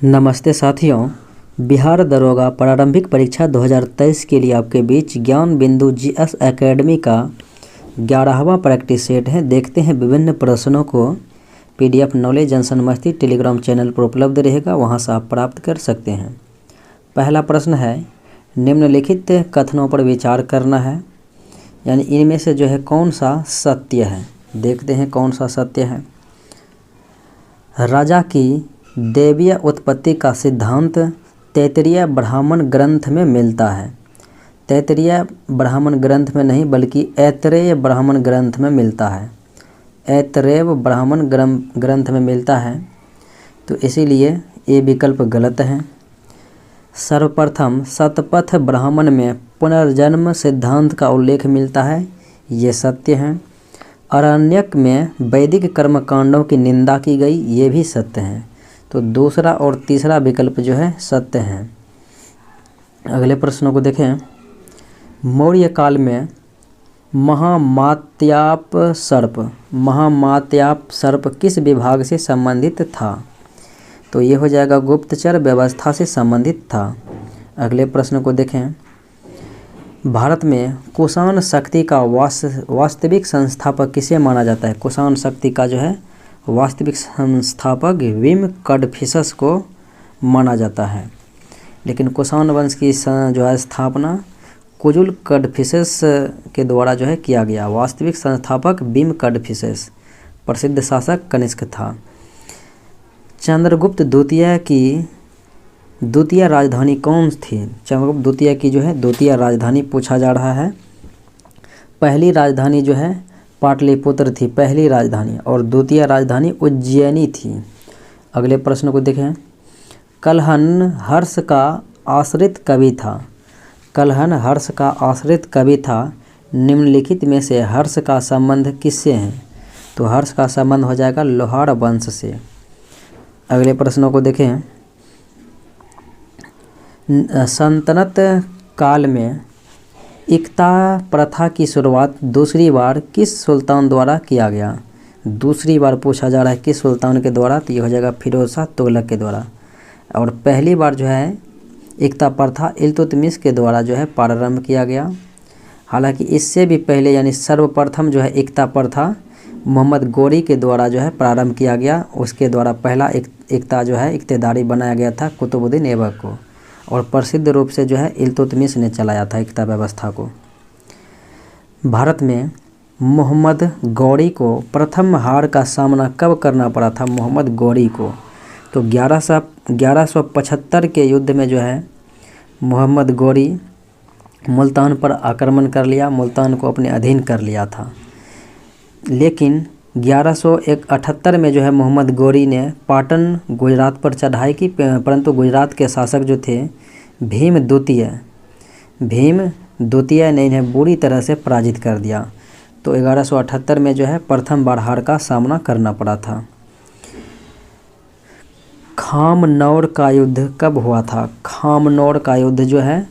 नमस्ते साथियों, बिहार दरोगा प्रारंभिक परीक्षा 2023 के लिए आपके बीच ज्ञान बिंदु जीएस एकेडमी का 11वां प्रैक्टिस सेट है। देखते हैं विभिन्न प्रश्नों को पीडीएफ नॉलेज जंक्शन मस्ती टेलीग्राम चैनल पर उपलब्ध रहेगा, वहां से आप प्राप्त कर सकते हैं। पहला प्रश्न है, निम्नलिखित कथनों पर विचार करना है, यानी इनमें से जो है कौन सा सत्य है। देखते हैं कौन सा सत्य है। राजा की दैवीय उत्पत्ति का सिद्धांत तैत्तिरीय ब्राह्मण ग्रंथ में मिलता है। तैत्तिरीय ब्राह्मण ग्रंथ में नहीं बल्कि ऐतरेय ब्राह्मण ग्रंथ में मिलता है। ऐतरेय ब्राह्मण ग्रंथ में मिलता है, तो इसीलिए ये विकल्प गलत है। सर्वप्रथम शतपथ ब्राह्मण में पुनर्जन्म सिद्धांत का उल्लेख मिलता है, ये सत्य है। आरण्यक में वैदिक कर्मकांडों की निंदा की गई, ये भी सत्य है। तो दूसरा और तीसरा विकल्प जो है सत्य है। अगले प्रश्नों को देखें। मौर्य काल में महामात्याप सर्प किस विभाग से संबंधित था? तो ये हो जाएगा गुप्तचर व्यवस्था से संबंधित था। अगले प्रश्न को देखें। भारत में कुषाण शक्ति का वास्तविक संस्थापक किसे माना जाता है? कुषाण शक्ति का जो है वास्तविक संस्थापक विम कडफिसस को माना जाता है, लेकिन कुषाण वंश की जो है स्थापना कुजुल कडफिसस के द्वारा जो है किया गया। वास्तविक संस्थापक विम कडफिसस, प्रसिद्ध शासक कनिष्क था। चंद्रगुप्त द्वितीय की द्वितीय राजधानी कौन थी? चंद्रगुप्त द्वितीय की जो है द्वितीय राजधानी पूछा जा रहा है। पहली राजधानी जो है पाटलिपुत्र थी, पहली राजधानी, और द्वितीय राजधानी उज्जैनी थी। अगले प्रश्न को देखें। कल्हन हर्ष का आश्रित कवि था। कल्हन हर्ष का आश्रित कवि था। निम्नलिखित में से हर्ष का संबंध किससे है? तो हर्ष का संबंध हो जाएगा लोहार वंश से। अगले प्रश्नों को देखें। सल्तनत काल में इक्ता प्रथा की शुरुआत दूसरी बार किस सुल्तान द्वारा किया गया? दूसरी बार पूछा जा रहा है किस सुल्तान के द्वारा, तो ये हो जाएगा फिरोज शाह तुगलक के द्वारा। और पहली बार जो है इक्ता प्रथा इल्तुतमिश के द्वारा जो है प्रारंभ किया गया। हालांकि इससे भी पहले यानी सर्वप्रथम जो है इक्ता प्रथा मोहम्मद गोरी के द्वारा जो है प्रारंभ किया गया। उसके द्वारा पहला इक्ता जो है इक्तेदारी बनाया गया था कुतुबुद्दीन ऐबक को, और प्रसिद्ध रूप से जो है इल्तुतमिश ने चलाया था इक्ता व्यवस्था को। भारत में मोहम्मद गौरी को प्रथम हार का सामना कब करना पड़ा था? मोहम्मद गौरी को तो 1175 के युद्ध में जो है मोहम्मद गौरी मुल्तान पर आक्रमण कर लिया, मुल्तान को अपने अधीन कर लिया था। लेकिन 1178 में जो है मोहम्मद गौरी ने पाटन गुजरात पर चढ़ाई की, परंतु गुजरात के शासक जो थे भीम द्वितीय ने इन्हें बुरी तरह से पराजित कर दिया। तो 1178 में जो है प्रथम बार हार का सामना करना पड़ा था। खामनौर का युद्ध कब हुआ था? खामनौर का युद्ध जो है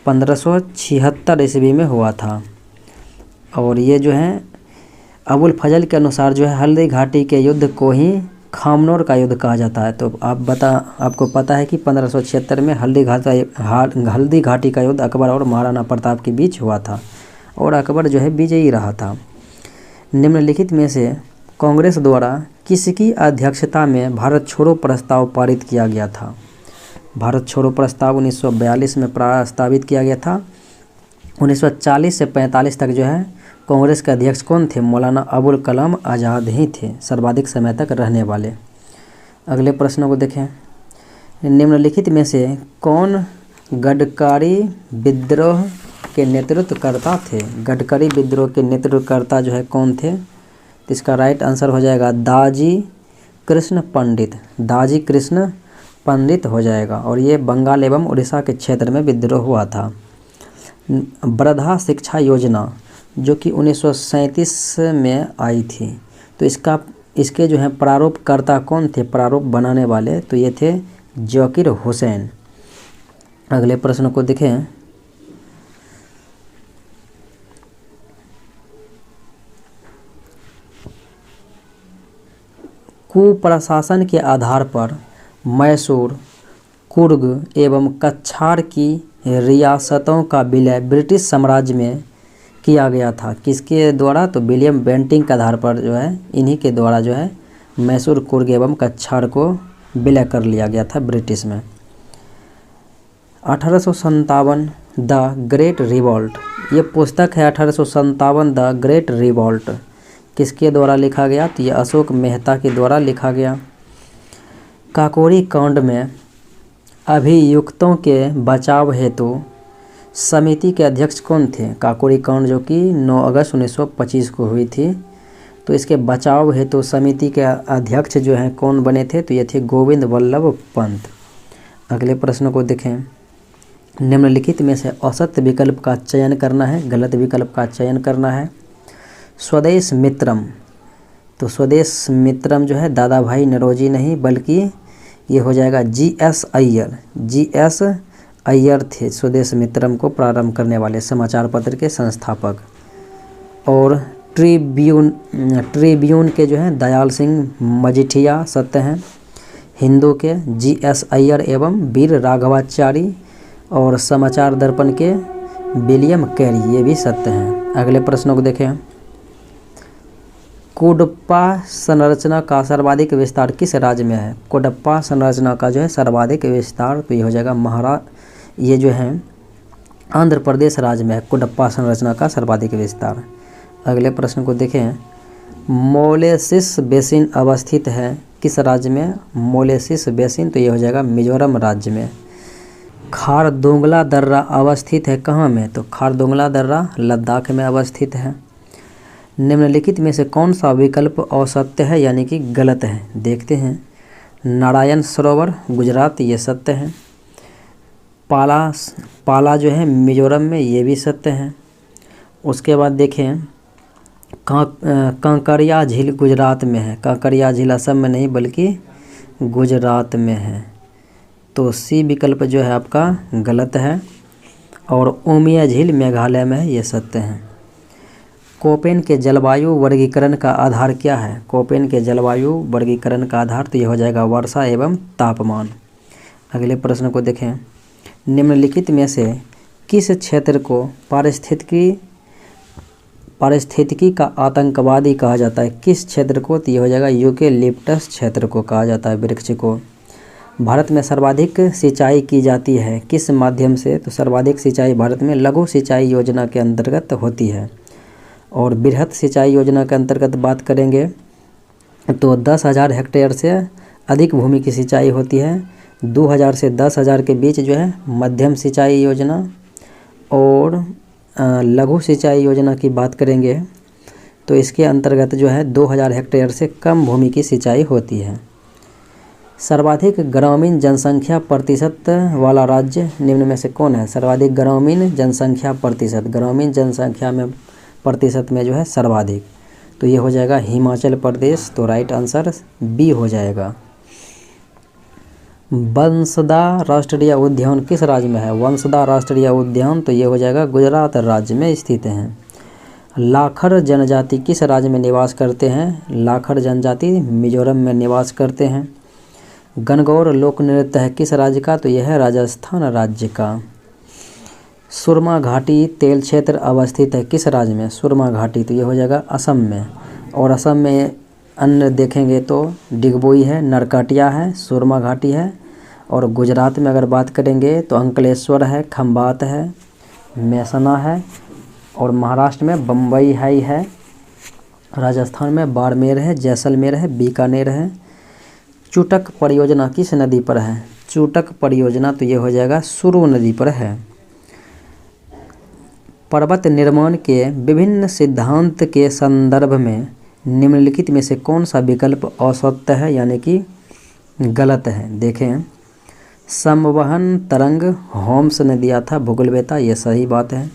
1576 ईस्वी में हुआ था, और ये जो है अबुल फजल के अनुसार जो है हल्दी घाटी के युद्ध को ही खामनौर का युद्ध कहा जाता है। तो आपको पता है कि 1576 में हल्दी घाटी का युद्ध अकबर और महाराणा प्रताप के बीच हुआ था, और अकबर जो है विजयी रहा था। निम्नलिखित में से कांग्रेस द्वारा किसकी अध्यक्षता में भारत छोड़ो प्रस्ताव पारित किया गया था? भारत छोड़ो प्रस्ताव 1942 में प्रस्तावित किया गया था। 1940 से 45 तक जो है कांग्रेस के अध्यक्ष कौन थे? मौलाना अबुल कलाम आज़ाद ही थे, सर्वाधिक समय तक रहने वाले। अगले प्रश्नों को देखें। निम्नलिखित में से कौन गडकरी विद्रोह के नेतृत्वकर्ता थे? गडकरी विद्रोह के नेतृत्वकर्ता जो है कौन थे? तो इसका राइट आंसर हो जाएगा दाजी कृष्ण पंडित। दाजी कृष्ण पंडित हो जाएगा, और ये बंगाल एवं उड़ीसा के क्षेत्र में विद्रोह हुआ था। वृद्धा शिक्षा योजना जो कि 1937 में आई थी, तो इसके जो है प्रारूपकर्ता कौन थे? प्रारूप बनाने वाले तो ये थे ज़ाकिर हुसैन। अगले प्रश्न को देखें। कुप्रशासन के आधार पर मैसूर, कुर्ग एवं कछार की रियासतों का विलय ब्रिटिश साम्राज्य में किया गया था। किसके द्वारा? तो विलियम बेंटिंक के आधार पर जो है इन्हीं के द्वारा जो है मैसूर, कुर्ग एवं कछार को विलय कर लिया गया था ब्रिटिश में। 1857 द ग्रेट रिवॉल्ट, ये पुस्तक है 1857 द ग्रेट रिवॉल्ट, किसके द्वारा लिखा गया? तो ये अशोक मेहता के द्वारा लिखा गया। काकोरी कांड में अभियुक्तों के बचाव हेतु समिति के अध्यक्ष कौन थे? काकोरी कांड जो कि 9 अगस्त 1925 को हुई थी, तो इसके बचाव हेतु समिति के अध्यक्ष जो हैं कौन बने थे? तो ये थे गोविंद वल्लभ पंत। अगले प्रश्न को देखें। निम्नलिखित में से असत्य विकल्प का चयन करना है, गलत विकल्प का चयन करना है। स्वदेश मित्रम, तो स्वदेश मित्रम जो है दादा भाई नौरोजी नहीं बल्कि ये हो जाएगा GS अय्यर। GS अय्यर थे स्वदेश मित्रम को प्रारंभ करने वाले समाचार पत्र के संस्थापक। और ट्रिब्यून के जो हैं दयाल सिंह मजीठिया सत्य हैं। हिंदू के GS अय्यर एवं वीर राघवाचारी, और समाचार दर्पण के विलियम कैरी, ये भी सत्य हैं। अगले प्रश्नों को देखें। कोडप्पा संरचना का सर्वाधिक विस्तार किस राज्य में है? कोडप्पा संरचना का जो है सर्वाधिक विस्तार तो ये हो जाएगा ये जो है आंध्र प्रदेश राज्य में है कोडप्पा संरचना का सर्वाधिक विस्तार। अगले प्रश्न को देखें। मोलेसिस बेसिन अवस्थित है किस राज्य में? मोलेसिस बेसिन तो ये हो जाएगा मिजोरम राज्य में। खारदोंगला दर्रा अवस्थित है कहाँ में? तो खारदोंगला दर्रा लद्दाख में अवस्थित है। निम्नलिखित में से कौन सा विकल्प असत्य है यानी कि गलत है? देखते हैं। नारायण सरोवर गुजरात, ये सत्य है। पाला जो है मिजोरम में, ये भी सत्य है। उसके बाद देखें कांकरिया झील गुजरात में है। कांकरिया झील असम में नहीं बल्कि गुजरात में है, तो सी विकल्प जो है आपका गलत है। और उमिया झील मेघालय में है, ये सत्य है। कोपेन के जलवायु वर्गीकरण का आधार क्या है? कोपेन के जलवायु वर्गीकरण का आधार तो ये हो जाएगा वर्षा एवं तापमान। अगले प्रश्न को देखें। निम्नलिखित में से किस क्षेत्र को पारिस्थितिकी का आतंकवादी कहा जाता है? किस क्षेत्र को? तो ये हो जाएगा यूकेलिप्टस क्षेत्र को कहा जाता है, वृक्ष को। भारत में सर्वाधिक सिंचाई की जाती है किस माध्यम से? तो सर्वाधिक सिंचाई भारत में लघु सिंचाई योजना के अंतर्गत होती है। और बृहत सिंचाई योजना के अंतर्गत बात करेंगे तो 10,000 हेक्टेयर से अधिक भूमि की सिंचाई होती है। 2,000 से 10,000 के बीच जो है मध्यम सिंचाई योजना। और लघु सिंचाई योजना की बात करेंगे तो इसके अंतर्गत जो है 2,000 हेक्टेयर से कम भूमि की सिंचाई होती है। सर्वाधिक ग्रामीण जनसंख्या प्रतिशत वाला राज्य निम्न में से कौन है? सर्वाधिक ग्रामीण जनसंख्या प्रतिशत, ग्रामीण जनसंख्या में प्रतिशत में जो है सर्वाधिक, तो ये हो जाएगा हिमाचल प्रदेश। तो राइट आंसर बी हो जाएगा। वंसदा राष्ट्रीय उद्यान किस राज्य में है? वंसदा राष्ट्रीय उद्यान तो ये हो जाएगा गुजरात राज्य में स्थित है। लाखर जनजाति किस राज्य में निवास करते हैं? लाखर जनजाति मिजोरम में निवास करते हैं। गणगौर लोक नृत्य है किस राज्य का? तो यह है राजस्थान राज्य का। सुरमा घाटी तेल क्षेत्र अवस्थित है किस राज्य में? सुरमा घाटी तो ये हो जाएगा असम में। और असम में अन्य देखेंगे तो डिगबोई है, नरकटिया है, सुरमा घाटी है। और गुजरात में अगर बात करेंगे तो अंकलेश्वर है, खंबात है, मैसना है। और महाराष्ट्र में बम्बई हाई है। राजस्थान में बाड़मेर है, जैसलमेर है, बीकानेर है। चूटक परियोजना किस नदी पर है? चूटक परियोजना तो ये हो जाएगा सुरु नदी पर है। पर्वत निर्माण के विभिन्न सिद्धांत के संदर्भ में निम्नलिखित में से कौन सा विकल्प असत्य है यानी कि गलत है? देखें। संवहन तरंग होम्स ने दिया था, भूगोलवेत्ता, ये सही बात है।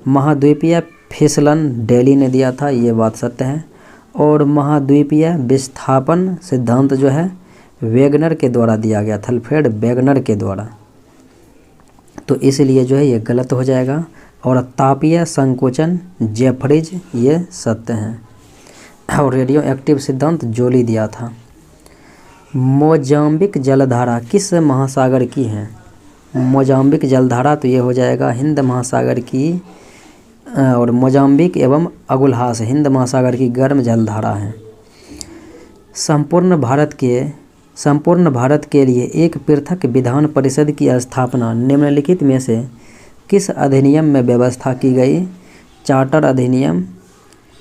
महाद्वीपीय फिसलन डेली ने दिया था, ये बात सत्य है। और महाद्वीपीय विस्थापन सिद्धांत जो है वेगनर के द्वारा दिया गया था, अल्फ्रेड वेगनर के द्वारा, तो इसलिए जो है ये गलत हो जाएगा। और तापीय संकोचन जेफरीज, ये सत्य हैं। और रेडियो एक्टिव सिद्धांत जोली दिया था। मोजाम्बिक जलधारा किस महासागर की है? मोजाम्बिक जलधारा तो ये हो जाएगा हिंद महासागर की, और मोजाम्बिक एवं अगुल्हास हिंद महासागर की गर्म जलधारा है। संपूर्ण भारत के लिए एक पृथक विधान परिषद की स्थापना निम्नलिखित में से किस अधिनियम में व्यवस्था की गई? चार्टर अधिनियम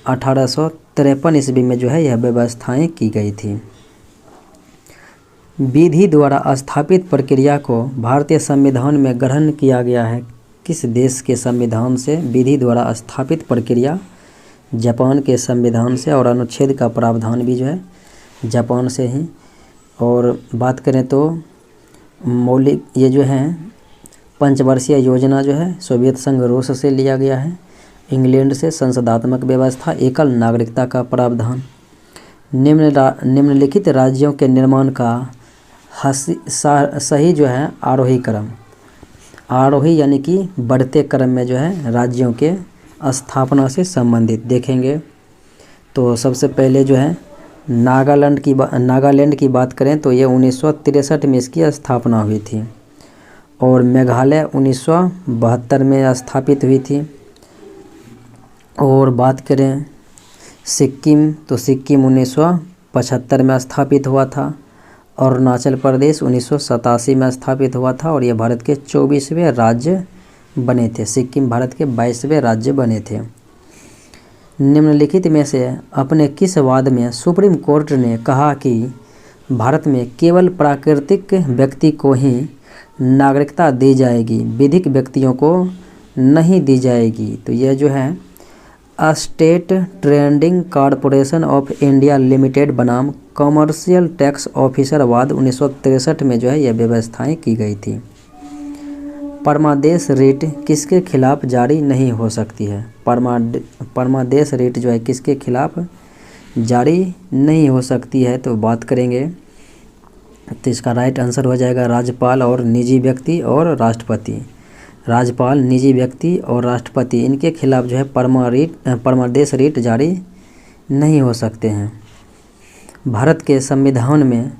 1853 ईस्वी में जो है यह व्यवस्थाएं की गई थी। विधि द्वारा स्थापित प्रक्रिया को भारतीय संविधान में ग्रहण किया गया है किस देश के संविधान से? विधि द्वारा स्थापित प्रक्रिया जापान के संविधान से, और अनुच्छेद का प्रावधान भी जो है जापान से ही। और बात करें तो मौलिक ये जो है पंचवर्षीय योजना जो है सोवियत संघ रूस से लिया गया है। इंग्लैंड से संसदात्मक व्यवस्था, एकल नागरिकता का प्रावधान। निम्नलिखित राज्यों के निर्माण का सही जो है आरोही क्रम, आरोही यानी कि बढ़ते क्रम में जो है राज्यों के स्थापना से संबंधित देखेंगे। तो सबसे पहले जो है नागालैंड की बात करें तो ये 1963 में इसकी स्थापना हुई थी, और मेघालय 1972 में स्थापित हुई थी। और बात करें सिक्किम तो सिक्किम 1975 में स्थापित हुआ था। अरुणाचल प्रदेश 1987 में स्थापित हुआ था, और ये भारत के 24वें राज्य बने थे। सिक्किम भारत के 22वें राज्य बने थे। निम्नलिखित में से अपने किस वाद में सुप्रीम कोर्ट ने कहा कि भारत में केवल प्राकृतिक व्यक्ति को ही नागरिकता दी जाएगी, विधिक व्यक्तियों को नहीं दी जाएगी? तो यह जो है state trading corporation of India limited बनाम कमर्शियल टैक्स ऑफिसर वाद 1963 में जो है यह व्यवस्थाएं की गई थी। परमादेश रिट किसके खिलाफ जारी नहीं हो सकती है? परमादेश रिट जो है किसके खिलाफ जारी नहीं हो सकती है? तो बात करेंगे तो इसका राइट आंसर हो जाएगा राज्यपाल और निजी व्यक्ति और राष्ट्रपति। राज्यपाल, निजी व्यक्ति और राष्ट्रपति इनके खिलाफ जो है परमादेश रिट जारी नहीं हो सकते हैं। भारत के संविधान में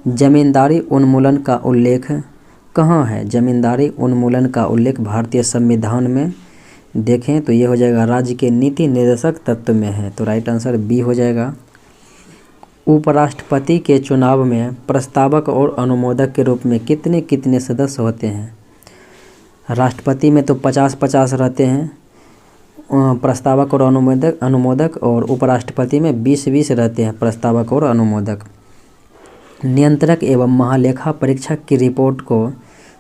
जमींदारी उन्मूलन का उल्लेख कहाँ है? जमींदारी उन्मूलन का उल्लेख भारतीय संविधान में देखें तो ये हो जाएगा राज्य के नीति निर्देशक तत्व में है। तो राइट आंसर बी हो जाएगा। उपराष्ट्रपति के चुनाव में प्रस्तावक और अनुमोदक के रूप में कितने कितने सदस्य होते हैं? राष्ट्रपति में तो 50-50 रहते हैं प्रस्तावक और अनुमोदक, और उपराष्ट्रपति में 20-20 रहते हैं प्रस्तावक और अनुमोदक। नियंत्रक एवं महालेखा परीक्षक की रिपोर्ट को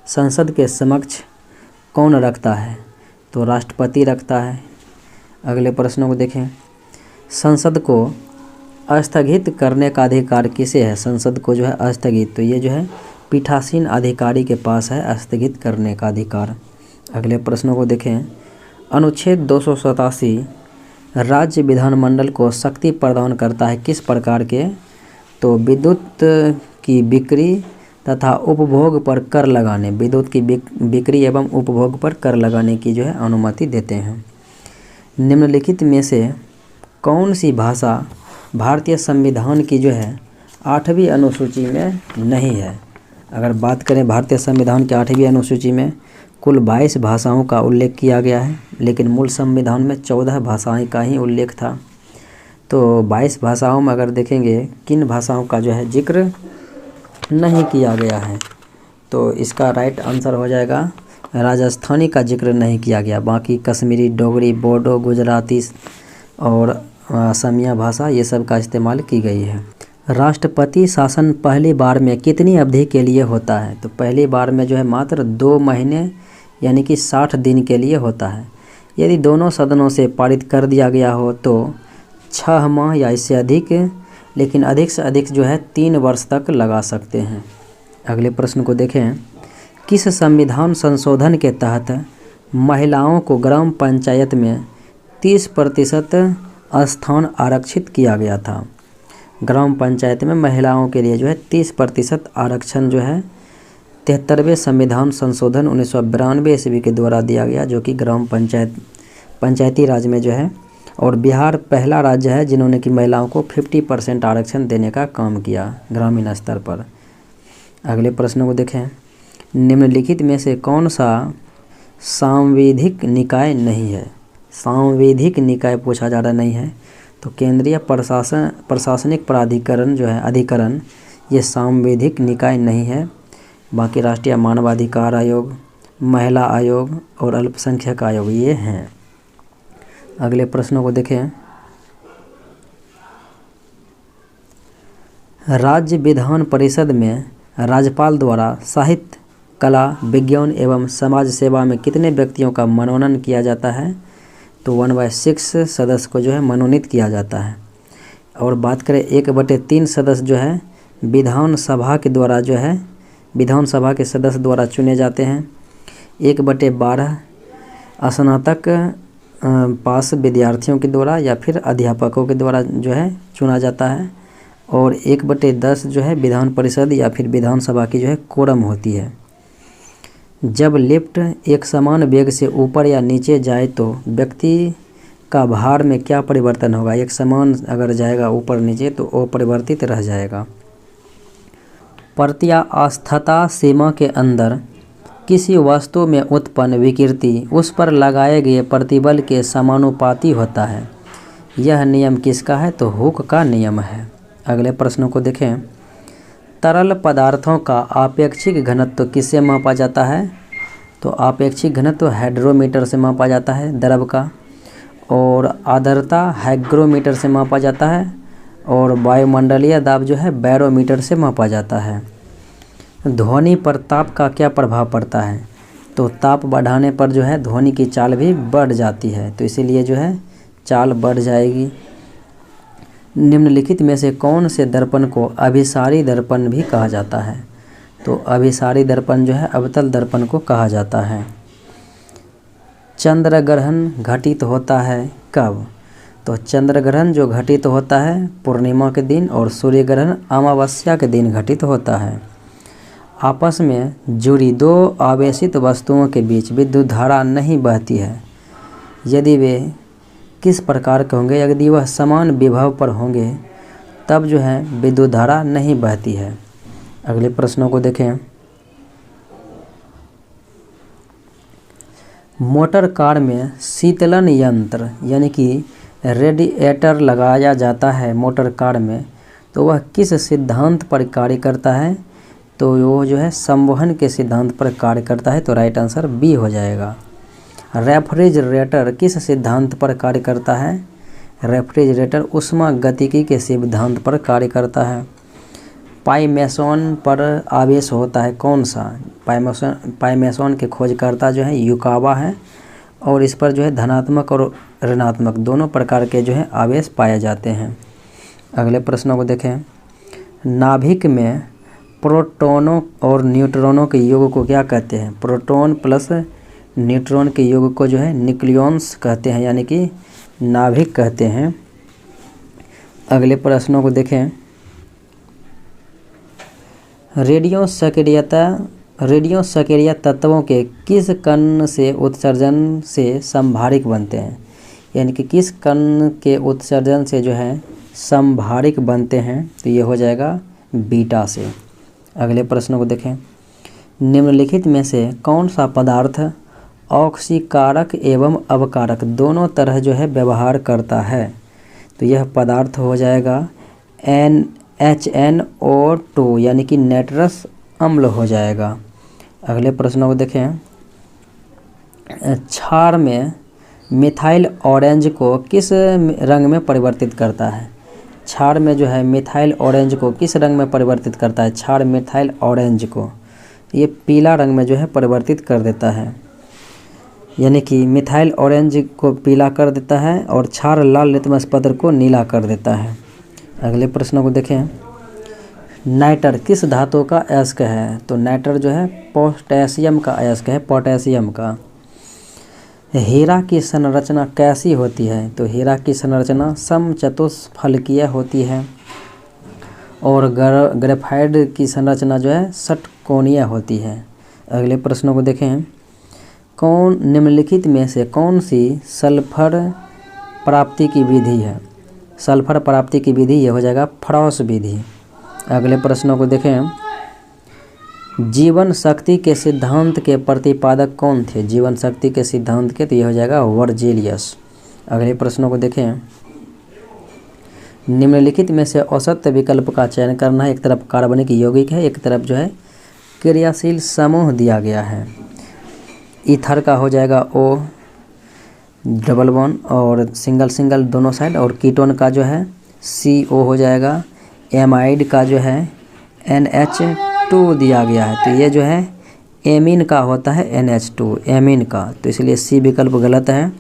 संसद के समक्ष कौन रखता है? तो राष्ट्रपति रखता है। अगले प्रश्नों को देखें। संसद को स्थगित करने का अधिकार किसे है? संसद को जो है स्थगित, तो ये जो है पीठासीन अधिकारी के पास है स्थगित करने का अधिकार। अगले प्रश्नों को देखें। अनुच्छेद 287 राज्य विधानमंडल को शक्ति प्रदान करता है किस प्रकार के? तो विद्युत की बिक्री तथा उपभोग पर कर लगाने, विद्युत की बिक्री एवं उपभोग पर कर लगाने की जो है अनुमति देते हैं। निम्नलिखित में से कौन सी भाषा भारतीय संविधान की जो है 8वीं अनुसूची में नहीं है? अगर बात करें भारतीय संविधान के 8वीं अनुसूची में कुल 22 भाषाओं का उल्लेख किया गया है, लेकिन मूल संविधान में 14 भाषाएं का ही उल्लेख था। तो 22 भाषाओं में अगर देखेंगे किन भाषाओं का जो है जिक्र नहीं किया गया है, तो इसका राइट आंसर हो जाएगा राजस्थानी का जिक्र नहीं किया गया। बाकी कश्मीरी, डोगरी, बोडो, गुजराती और असमिया भाषा ये सब का इस्तेमाल की गई है। राष्ट्रपति शासन पहली बार में कितनी अवधि के लिए होता है? तो पहली बार में जो है मात्र 2 महीने यानी कि 60 दिन के लिए होता है। यदि दोनों सदनों से पारित कर दिया गया हो तो 6 माह या इससे अधिक, लेकिन अधिक से अधिक जो है 3 वर्ष तक लगा सकते हैं। अगले प्रश्न को देखें। किस संविधान संशोधन के तहत महिलाओं को ग्राम पंचायत में 30% स्थान आरक्षित किया गया था? ग्राम पंचायत में महिलाओं के लिए जो है 30% आरक्षण जो है 73वें संविधान संशोधन 1992 ईस्वी के द्वारा दिया गया, जो कि ग्राम पंचायती राज में जो है और बिहार पहला राज्य है जिन्होंने कि महिलाओं को 50% आरक्षण देने का काम किया ग्रामीण स्तर पर। अगले प्रश्न को देखें, निम्नलिखित में से कौन सा सांविधिक निकाय नहीं है? सांविधिक निकाय पूछा जा रहा नहीं है, तो केंद्रीय प्रशासनिक प्राधिकरण जो है अधिकरण, ये सांविधिक निकाय नहीं है। बाकी राष्ट्रीय मानवाधिकार आयोग, महिला आयोग और अल्पसंख्यक आयोग ये हैं। अगले प्रश्नों को देखें, राज्य विधान परिषद में राज्यपाल द्वारा साहित्य, कला, विज्ञान एवं समाज सेवा में कितने व्यक्तियों का मनोनयन किया जाता है? तो 1/6 सदस्य को जो है मनोनीत किया जाता है। और बात करें 1/3 सदस्य जो है विधानसभा के द्वारा जो है विधानसभा के सदस्य द्वारा चुने जाते हैं। 1/12 स्नातक पास विद्यार्थियों के द्वारा या फिर अध्यापकों के द्वारा जो है चुना जाता है। और 1/10 जो है विधान परिषद या फिर विधानसभा की जो है कोरम होती है। जब लिफ्ट एक समान वेग से ऊपर या नीचे जाए तो व्यक्ति का भार में क्या परिवर्तन होगा? एक समान अगर जाएगा ऊपर नीचे तो अपरिवर्तित रह जाएगा। प्रत्यास्थता सीमा के अंदर किसी वस्तु में उत्पन्न विकृति उस पर लगाए गए प्रतिबल के समानुपाती होता है। यह नियम किसका है? तो हुक का नियम है। अगले प्रश्नों को देखें, तरल पदार्थों का आपेक्षिक घनत्व किससे मापा जाता है? तो आपेक्षिक घनत्व हाइड्रोमीटर से मापा जाता है द्रव का, और आर्द्रता हाइग्रोमीटर से मापा जाता है, और वायुमंडलीय दाब जो है बैरोमीटर से मापा जाता है। ध्वनि पर ताप का क्या प्रभाव पड़ता है? तो ताप बढ़ाने पर जो है ध्वनि की चाल भी बढ़ जाती है, तो इसीलिए जो है चाल बढ़ जाएगी। निम्नलिखित में से कौन से दर्पण को अभिसारी दर्पण भी कहा जाता है? तो अभिसारी दर्पण जो है अवतल दर्पण को कहा जाता है। चंद्र ग्रहण घटित होता है कब? तो चंद्र ग्रहण जो घटित होता है पूर्णिमा के दिन, और सूर्य ग्रहण अमावस्या के दिन घटित होता है। आपस में जुड़ी दो आवेशित वस्तुओं के बीच विद्युत धारा नहीं बहती है यदि वे किस प्रकार के होंगे? यदि वह समान विभव पर होंगे तब जो है विद्युत धारा नहीं बहती है। अगले प्रश्नों को देखें, मोटर कार में शीतलन यंत्र यानी कि रेडिएटर लगाया जाता है मोटर कार में, तो वह किस सिद्धांत पर कार्य करता है? तो वो जो है संवहन के सिद्धांत पर कार्य करता है, तो राइट आंसर बी हो जाएगा। रेफ्रिजरेटर किस सिद्धांत पर कार्य करता है? रेफ्रिजरेटर ऊष्मागतिकी के सिद्धांत पर कार्य करता है। पाइमेसोन पर आवेश होता है कौन सा? पाइमेसोन के खोजकर्ता जो है युकावा है, और इस पर जो है धनात्मक और ऋणात्मक दोनों प्रकार के जो है आवेश पाए जाते हैं। अगले प्रश्नों को देखें, नाभिक में प्रोटॉनों और न्यूट्रॉनों के योग को क्या कहते हैं? प्रोटॉन प्लस न्यूट्रॉन के योग को जो है न्यूक्लियॉन्स कहते हैं, यानी कि नाभिक कहते हैं। अगले प्रश्नों को देखें, रेडियो सक्रिय तत्वों के किस कण से उत्सर्जन से संभारिक बनते हैं? यानी कि किस कण के उत्सर्जन से जो है संभारिक बनते हैं? तो ये हो जाएगा बीटा से। अगले प्रश्नों को देखें, निम्नलिखित में से कौन सा पदार्थ ऑक्सीकारक एवं अवकारक दोनों तरह जो है व्यवहार करता है? तो यह पदार्थ हो जाएगा NHNO2 यानी कि नाइट्रस अम्ल हो जाएगा। अगले प्रश्नों को देखें, क्षार में मिथाइल ऑरेंज को किस रंग में परिवर्तित करता है? क्षार में जो है मिथाइल ऑरेंज को किस रंग में परिवर्तित करता है? क्षार मिथाइल ऑरेंज को ये पीला रंग में जो है परिवर्तित कर देता है, यानी कि मिथाइल ऑरेंज को पीला कर देता है और क्षार लाल लिटमस पत्र को नीला कर देता है। अगले प्रश्नों को देखें, नाइटर किस धातु का अयस्क है? तो नाइटर जो है पोटेशियम का अयस्क है, पोटेशियम का। हीरा की संरचना कैसी होती है? तो हीरा की संरचना समचतुष्फलकीय होती है, और ग्रेफाइट की संरचना जो है षटकोणीय होती है। अगले प्रश्नों को देखें, निम्नलिखित में से कौन सी सल्फर प्राप्ति की विधि है? सल्फर प्राप्ति की विधि ये हो जाएगा फ्रॉस विधि। अगले प्रश्नों को देखें। जीवन शक्ति के सिद्धांत के प्रतिपादक कौन थे? जीवन शक्ति के सिद्धांत के, तो ये हो जाएगा वर्जिलियस। अगले प्रश्नों को देखें। निम्नलिखित में से औसत विकल्प का चयन करना है। एक तरफ कार्बनिक यौगिक है, एक तरफ जो है क्रियाशील समूह दिया गया है। ईथर का हो जाएगा O डबल बॉन्ड और सिंगल सिंगल दोनों साइड, और कीटोन का जो है CO हो जाएगा। एमाइड का जो है NH2 दिया गया है, तो ये जो है एमीन का होता है NH2 एमीन का, तो इसलिए C विकल्प गलत है।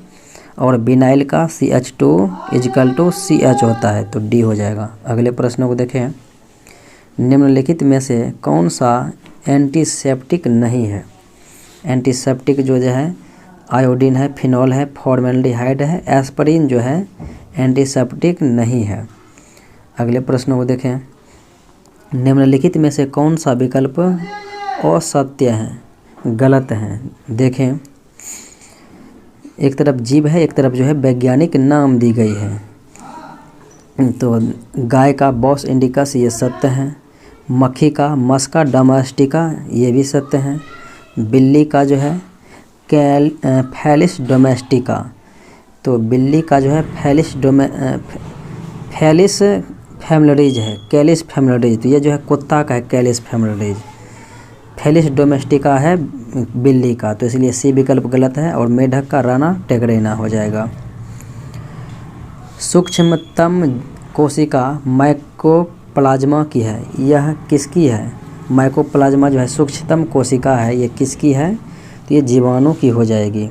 और बिनाइल का CH2 = CH होता है, तो D हो जाएगा। अगले प्रश्नों को देखें। निम्नलिखित में से कौन सा एंटीसेप्टिक नहीं है? एंटीसेप्टिक जो है आयोडीन है, फिनॉल है, फॉर्मेल्डिहाइड है, एस्पिरिन जो है एंटीसेप्टिक नहीं है। अगले प्रश्नों को देखें। निम्नलिखित में से कौन सा विकल्प असत्य है, गलत है? देखें, एक तरफ जीव है, एक तरफ जो है वैज्ञानिक नाम दी गई है। तो गाय का बॉस इंडिकस ये सत्य है। मक्खी का मस्का डोमेस्टिका ये भी सत्य है। बिल्ली का जो है फैलिस डोमेस्टिका, तो बिल्ली का जो है फैलिस फैमिलरीज है, कैलिस फैमिलरीज, तो ये जो है कुत्ता का है कैलिस फैमिलरीज। फैलिस डोमेस्टिका है बिल्ली का, तो इसलिए C विकल्प गलत है। और मेढक का राना टेगरेना हो जाएगा। सूक्ष्मतम कोशिका माइकोप्लाज्मा की है, यह किसकी है? माइकोप्लाज्मा जो है सूक्ष्मतम कोशिका है, ये किसकी है? तो ये जीवाणु की हो जाएगी।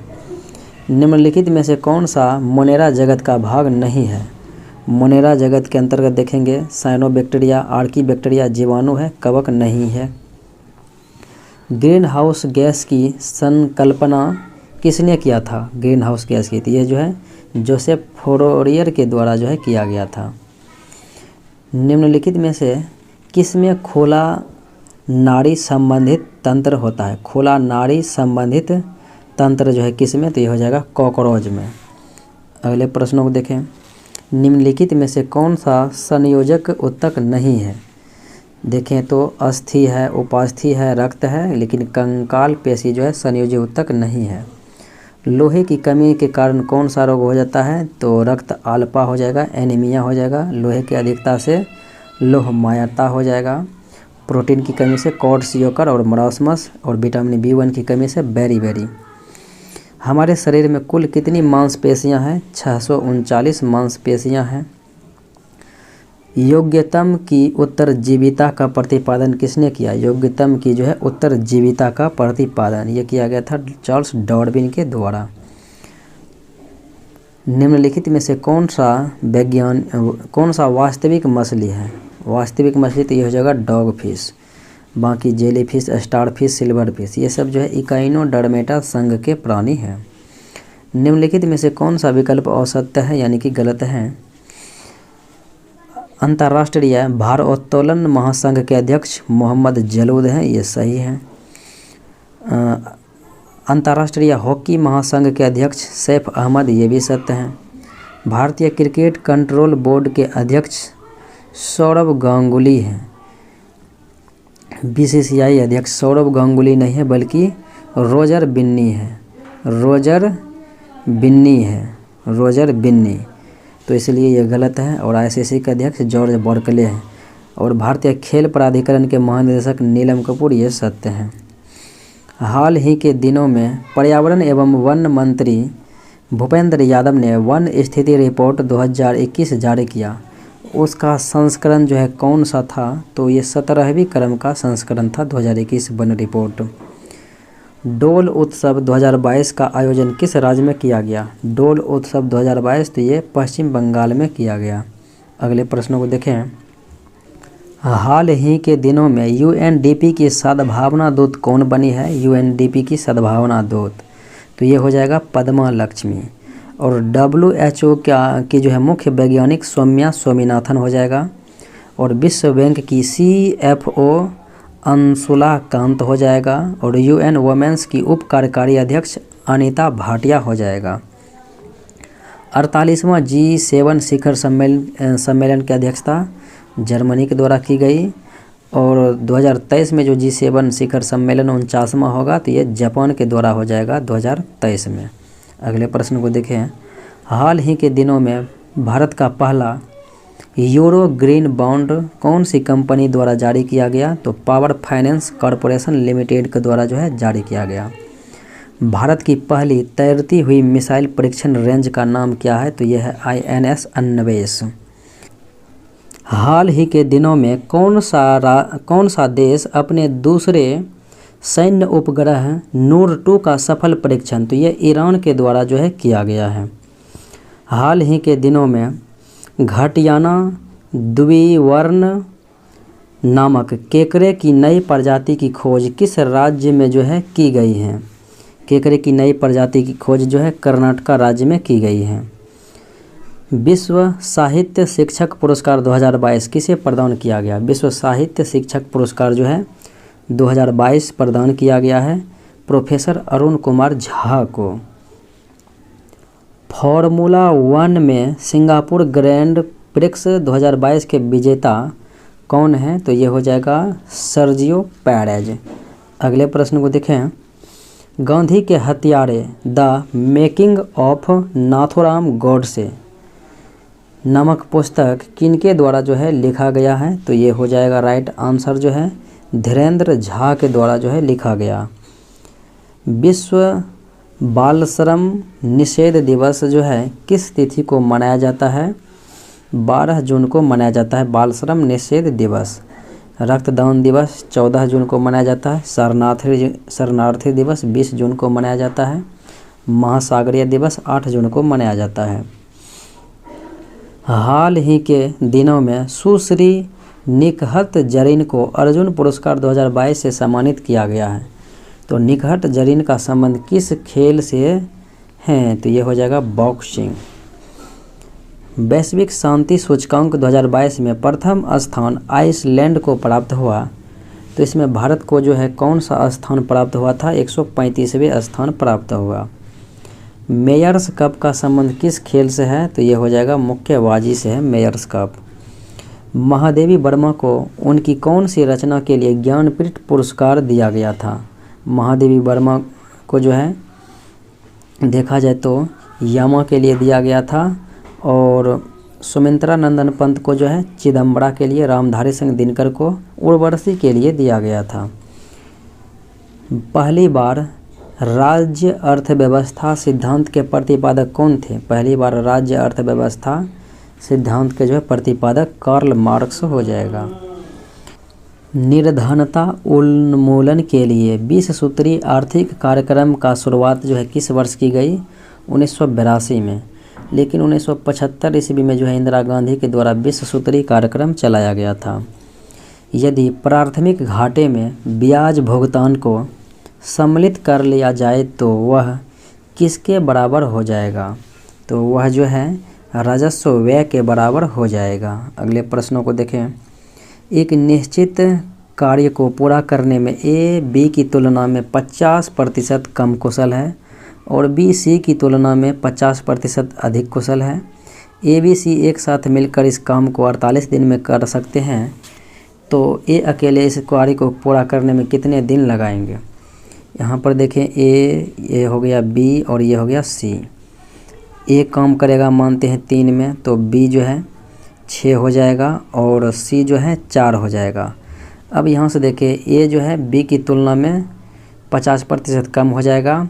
निम्नलिखित में से कौन सा मोनेरा जगत का भाग नहीं है? मोनेरा जगत के अंतर्गत देखेंगे साइनोबैक्टीरिया, आर्कीबैक्टीरिया जीवाणु है, कवक नहीं है। ग्रीन हाउस गैस की संकल्पना किसने किया था? ग्रीन हाउस गैस की, तो ये जो है जोसेफ फोरियर के द्वारा जो है किया गया था। निम्नलिखित में से किसमें खोला नाड़ी संबंधित तंत्र होता है? खोला नाड़ी संबंधित तंत्र जो है किसमें? तो ये हो जाएगा कॉकरोच में। अगले प्रश्नों को देखें। निम्नलिखित में से कौन सा संयोजक उत्तक नहीं है? देखें तो अस्थि है, उपास्थि है, रक्त है, लेकिन कंकाल पेशी जो है संयोजी उत्तक नहीं है। लोहे की कमी के कारण कौन सा रोग हो जाता है? तो रक्त अल्पा हो जाएगा, एनीमिया हो जाएगा। लोहे की अधिकता से लोहमायता हो जाएगा। प्रोटीन की कमी से क्वाड्रियोकर और मरासमस, और विटामिन B1 की कमी से बेरी। हमारे शरीर में कुल कितनी मांसपेशियां हैं? 639 मांसपेशियां हैं। योग्यतम की उत्तरजीविता का प्रतिपादन किसने किया? योग्यतम की जो है उत्तरजीविता का प्रतिपादन ये किया गया था चार्ल्स डार्विन के द्वारा। निम्नलिखित में से कौन सा वास्तविक मछली है? वास्तविक मछली तो ये हो जाएगा डॉग फिश। बाकी jelly fish, star fish, silver fish ये सब जो है इकाइनोडर्मेटा संघ के प्राणी हैं। निम्नलिखित में से कौन सा विकल्प असत्य है यानी कि गलत है? अंतर्राष्ट्रीय भारोत्तोलन महासंघ के अध्यक्ष मोहम्मद जलूद हैं, ये सही है। अंतर्राष्ट्रीय हॉकी महासंघ के अध्यक्ष सैफ अहमद, ये भी सत्य हैं। भारतीय क्रिकेट कंट्रोल बोर्ड के अध्यक्ष सौरव गांगुली हैं। BCCI अध्यक्ष सौरव गांगुली नहीं है बल्कि रोजर बिन्नी तो इसलिए यह गलत है। और ICC के अध्यक्ष जॉर्ज बर्कले हैं। और भारतीय खेल प्राधिकरण के महानिदेशक नीलम कपूर, ये सत्य हैं। हाल ही के दिनों में पर्यावरण एवं वन मंत्री भूपेंद्र यादव ने वन स्थिति रिपोर्ट 2021 जारी किया। उसका संस्करण जो है कौन सा था? तो ये 17वीं क्रम का संस्करण था 2021 वन रिपोर्ट। डोल उत्सव 2022 का आयोजन किस राज्य में किया गया? डोल उत्सव 2022 तो ये पश्चिम बंगाल में किया गया। अगले प्रश्नों को देखें। हाल ही के दिनों में UNDP की सद्भावना दूत कौन बनी है? UNDP की सद्भावना दूत तो ये हो जाएगा पद्मा लक्ष्मी। और WHO की जो है मुख्य वैज्ञानिक सौम्या स्वामीनाथन हो जाएगा। और विश्व बैंक की CFO अंशुला कांत हो जाएगा। और UN वुमेन्स की उप कार्यकारी अध्यक्ष अनीता भाटिया हो जाएगा। 48वां G7 शिखर सम्मेलन की अध्यक्षता जर्मनी के द्वारा की गई। और 2023 में जो G7 शिखर सम्मेलन 49वां होगा तो ये जापान के द्वारा हो जाएगा 2023 में। अगले प्रश्न को देखें। हाल ही के दिनों में भारत का पहला यूरो ग्रीन बॉन्ड कौन सी कंपनी द्वारा जारी किया गया? तो पावर फाइनेंस कॉरपोरेशन लिमिटेड के द्वारा जो है जारी किया गया। भारत की पहली तैरती हुई मिसाइल परीक्षण रेंज का नाम क्या है? तो यह है INS अन्वेष। हाल ही के दिनों में कौन सा देश अपने दूसरे सैन्य उपग्रह नूर 2 का सफल परीक्षण? तो यह ईरान के द्वारा जो है किया गया है। हाल ही के दिनों में घटियाना द्विवर्ण नामक केकड़े की नई प्रजाति की खोज किस राज्य में जो है की गई है? केकड़े की नई प्रजाति की खोज जो है कर्नाटक राज्य में की गई है। विश्व साहित्य शिक्षक पुरस्कार 2022 किसे प्रदान किया गया? विश्व साहित्य शिक्षक पुरस्कार जो है 2022 प्रदान किया गया है प्रोफेसर अरुण कुमार झा को। फॉर्मूला 1 में सिंगापुर ग्रैंड प्रिक्स 2022 के विजेता कौन है? तो ये हो जाएगा सर्जियो पेरेज। अगले प्रश्न को देखें। गांधी के हत्यारे the making of Nathuram Godse नामक पुस्तक किनके द्वारा जो है लिखा गया है? तो ये हो जाएगा राइट आंसर जो है धीरेन्द्र झा के द्वारा जो है लिखा गया। विश्व बाल श्रम निषेध दिवस जो है किस तिथि को मनाया जाता है? 12 जून को मनाया जाता है बाल श्रम निषेध दिवस। रक्तदान दिवस 14 जून को मनाया जाता है। शरणार्थी दिवस 20 जून को मनाया जाता है। महासागरीय दिवस 8 जून को मनाया जाता है। हाल ही के दिनों में सुश्री निकहत जरीन को अर्जुन पुरस्कार 2022 से सम्मानित किया गया है। तो निकहत जरीन का संबंध किस खेल से है? तो ये हो जाएगा बॉक्सिंग। वैश्विक शांति सूचकांक 2022 में प्रथम स्थान आइसलैंड को प्राप्त हुआ। तो इसमें भारत को जो है कौन सा स्थान प्राप्त हुआ था? 135वें स्थान प्राप्त हुआ। मेयर्स कप का संबंध किस खेल से है? तो ये हो जाएगा मुक्केबाजी से है मेयर्स कप। महादेवी वर्मा को उनकी कौन सी रचना के लिए ज्ञानपीठ पुरस्कार दिया गया था? महादेवी वर्मा को जो है देखा जाए तो यामा के लिए दिया गया था और सुमित्रा नंदन पंत को जो है चिदम्बरा के लिए, रामधारी सिंह दिनकर को उर्वशी के लिए दिया गया था। पहली बार राज्य अर्थव्यवस्था सिद्धांत के प्रतिपादक कौन थे? पहली बार राज्य अर्थव्यवस्था सिद्धांत के जो है प्रतिपादक कार्ल मार्क्स हो जाएगा। निर्धनता उन्मूलन के लिए 20 सूत्री आर्थिक कार्यक्रम का शुरुआत जो है किस वर्ष की गई? 1982 में। लेकिन 1975 ईस्वी में जो है इंदिरा गांधी के द्वारा 20 सूत्री कार्यक्रम चलाया गया था। यदि प्राथमिक घाटे में ब्याज भुगतान को सम्मिलित कर लिया जाए तो वह किसके बराबर हो जाएगा? तो वह जो है राजस्व व्यय के बराबर हो जाएगा। अगले प्रश्नों को देखें। एक निश्चित कार्य को पूरा करने में ए बी की तुलना में 50% कम कुशल है और बी सी की तुलना में 50% अधिक कुशल है। ए बी सी एक साथ मिलकर इस काम को 48 दिन में कर सकते हैं। तो ए अकेले इस कार्य को पूरा करने में कितने दिन लगाएंगे? यहाँ पर देखें ये हो गया बी और ये हो गया सी। ए काम करेगा मानते हैं 3 में, तो बी जो है 6 हो जाएगा और सी जो है 4 हो जाएगा। अब यहाँ से देखें ए जो है बी की तुलना में 50% कम हो जाएगा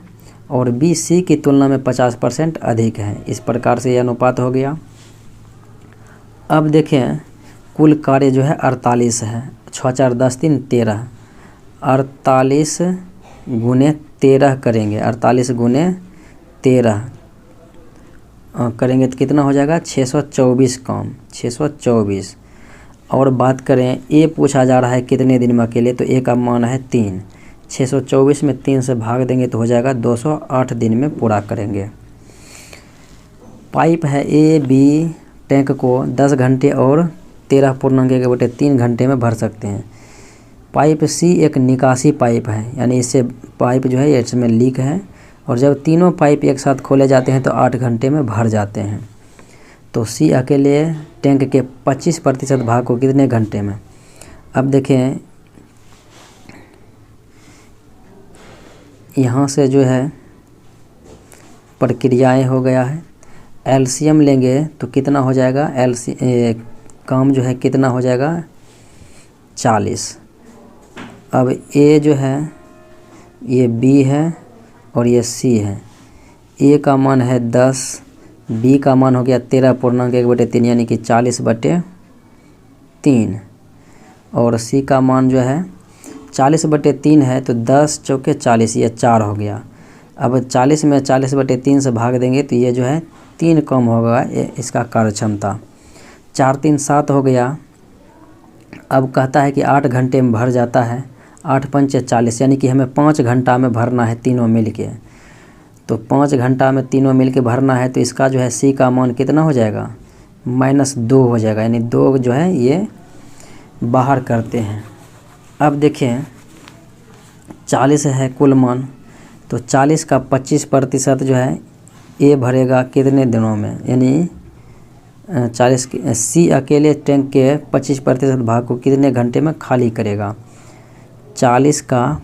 और बी सी की तुलना में 50% अधिक है। इस प्रकार से यह अनुपात हो गया। अब देखें कुल कार्य जो है 48 है। 6 4 10 3 13। 48 गुने 13 करेंगे। 48 गुने 13 करेंगे तो कितना हो जाएगा? 624 काम, 624। और बात करें ए पूछा जा रहा है कितने दिन में अकेले, तो ए का मान है 3। 624 में 3 से भाग देंगे तो हो जाएगा 208 दिन में पूरा करेंगे। पाइप है ए बी टैंक को 10 घंटे और 13 पूर्णांक के बटे 3 घंटे में भर सकते हैं। पाइप सी एक निकासी पाइप है, यानी इससे पाइप जो है इसमें लीक है और जब तीनों पाइप एक साथ खोले जाते हैं तो 8 घंटे में भर जाते हैं। तो सी अकेले टैंक के 25% भाग को कितने घंटे में। अब देखें यहाँ से जो है प्रक्रियाएं हो गया है। एलसीएम लेंगे तो कितना हो जाएगा, काम जो है कितना हो जाएगा 40। अब ए जो है ये बी है और ये सी है। ए का मान है 10, बी का मान हो गया 13.1/3 यानी कि 40/3 और सी का मान जो है 40/3 है तो 10 चौके 40, ये 4 हो गया। अब 40 में 40/3 से भाग देंगे तो ये जो है 3 कम होगा इसका कार्यक्षमता। 4 3 7 हो गया। अब कहता है कि 8 घंटे में भर जाता है। 8 5 40 यानी कि हमें 5 घंटा में भरना है तीनों मिल के। तो 5 घंटा में तीनों मिल के भरना है तो इसका जो है सी का मान कितना हो जाएगा, -2 हो जाएगा, यानी 2 जो है ये बाहर करते हैं। अब देखें 40 है कुल मान, तो 40 का 25% जो है ए भरेगा कितने दिनों में, यानी 40 सी अकेले टैंक के 25% भाग को कितने घंटे में खाली करेगा। 40 का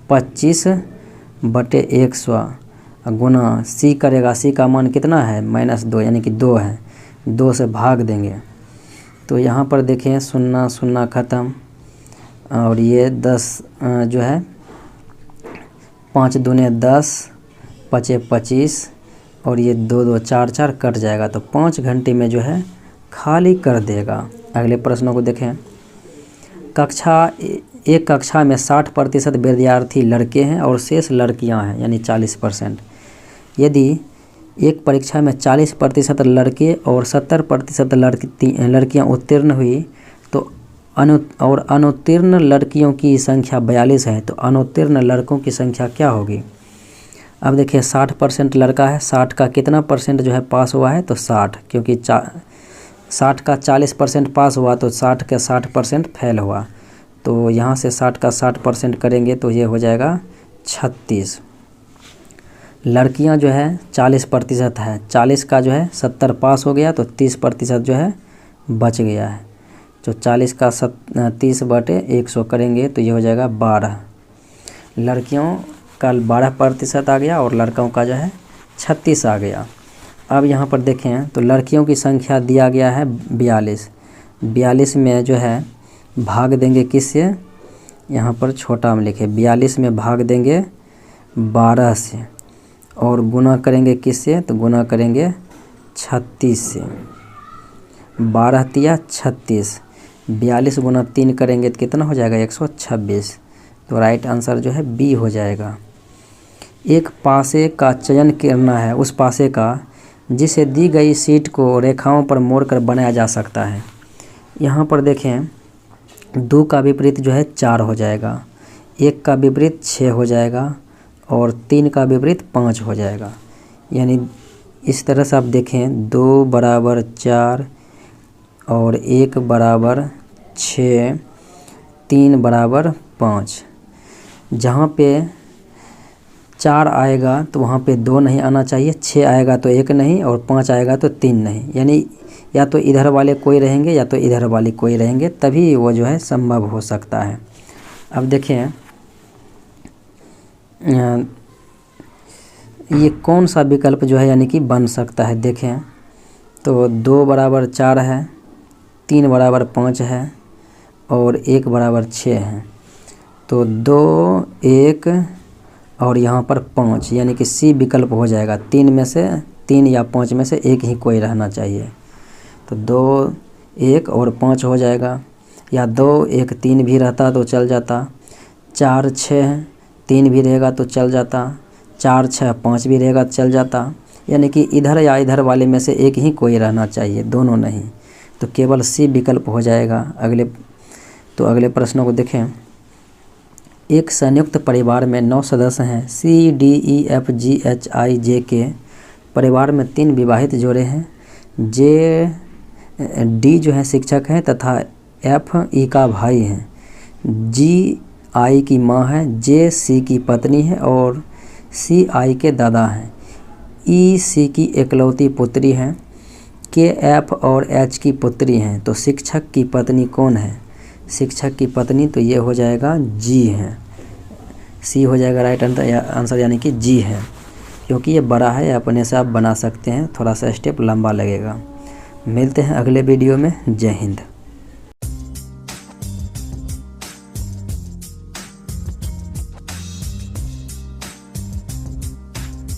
25/100 गुना सी करेगा। सी का मान कितना है -2 यानी कि 2 है, 2 से भाग देंगे तो यहाँ पर देखें 0 0 ख़त्म और ये 10 जो है 5 दूने 10, 5 25 और ये 2 2 4 4 कट जाएगा तो 5 घंटे में जो है खाली कर देगा। अगले प्रश्नों को देखें। एक कक्षा में 60% विद्यार्थी लड़के हैं और शेष लड़कियां हैं यानी 40%। यदि एक परीक्षा में 40% लड़के और 70% लड़कियां उत्तीर्ण हुई तो अनुत्तीर्ण लड़कियों की संख्या 42 है तो अनुत्तीर्ण लड़कों की संख्या क्या होगी। अब देखिए 60% लड़का है, 60 का कितना परसेंट जो है पास हुआ है तो 60, क्योंकि 60 का 40% पास हुआ तो 60 का 60% फेल हुआ। तो यहाँ से 60 का 60% करेंगे तो ये हो जाएगा 36। लड़कियाँ जो है 40% है, 40 का जो है 70 पास हो गया तो 30% जो है बच गया है। तो 40 का 30/100 करेंगे तो ये हो जाएगा 12। लड़कियों का 12% आ गया और लड़कों का जो है 36 आ गया। अब यहाँ पर देखें तो लड़कियों की संख्या दिया गया है 42। 42 में जो है भाग देंगे किससे, यहाँ पर छोटा में लिखे 42 में भाग देंगे 12 से और गुना करेंगे किससे, तो गुना करेंगे 36 से। 12 तिया 36, 42 गुना 3 करेंगे तो कितना हो जाएगा 126। तो राइट आंसर जो है बी हो जाएगा। एक पासे का चयन करना है, उस पासे का जिसे दी गई शीट को रेखाओं पर मोड़कर बनाया जा सकता है। यहाँ पर देखें 2 का विपरीत जो है 4 हो जाएगा, 1 का विपरीत 6 हो जाएगा और 3 का विपरीत 5 हो जाएगा। यानी इस तरह से आप देखें 2 बराबर 4 और 1 बराबर 6, 3 बराबर 5। जहाँ पे 4 आएगा तो वहाँ पे 2 नहीं आना चाहिए, 6 आएगा तो 1 नहीं और 5 आएगा तो 3 नहीं, यानी या तो इधर वाले कोई रहेंगे या तो इधर वाले कोई रहेंगे, तभी वो जो है संभव हो सकता है। अब देखें ये कौन सा विकल्प जो है यानी कि बन सकता है। देखें तो 2 बराबर 4 है, 3 बराबर 5 है और 1 बराबर 6 है। तो 2 1 और यहाँ पर 5 यानी कि सी विकल्प हो जाएगा। 3 में से 3 या 5 में से एक ही कोई रहना चाहिए। तो 2 1 और 5 हो जाएगा, या 2 1 3 भी रहता तो चल जाता, 4 6 3 भी रहेगा तो चल जाता, 4 6 5 भी रहेगा तो चल जाता। यानी कि इधर या इधर वाले में से एक ही कोई रहना चाहिए, दोनों नहीं। तो केवल सी विकल्प हो जाएगा। अगले प्रश्नों को देखें। एक संयुक्त परिवार में 9 सदस्य हैं। C D E F G H I J K परिवार में 3 विवाहित जोड़े हैं। जे डी जो है शिक्षक हैं तथा एफ ई का भाई हैं। जी आई की माँ है, जे सी की पत्नी है और सी आई के दादा हैं। ई सी की एकलौती पुत्री हैं। के एफ और एच की पुत्री हैं। तो शिक्षक की पत्नी कौन है? शिक्षक की पत्नी तो ये हो जाएगा जी है। सी हो जाएगा राइट आंसर, यानी कि जी है, क्योंकि ये बड़ा है, अपने से आप बना सकते हैं, थोड़ा सा स्टेप लंबा लगेगा। मिलते हैं अगले वीडियो में। जय हिंद।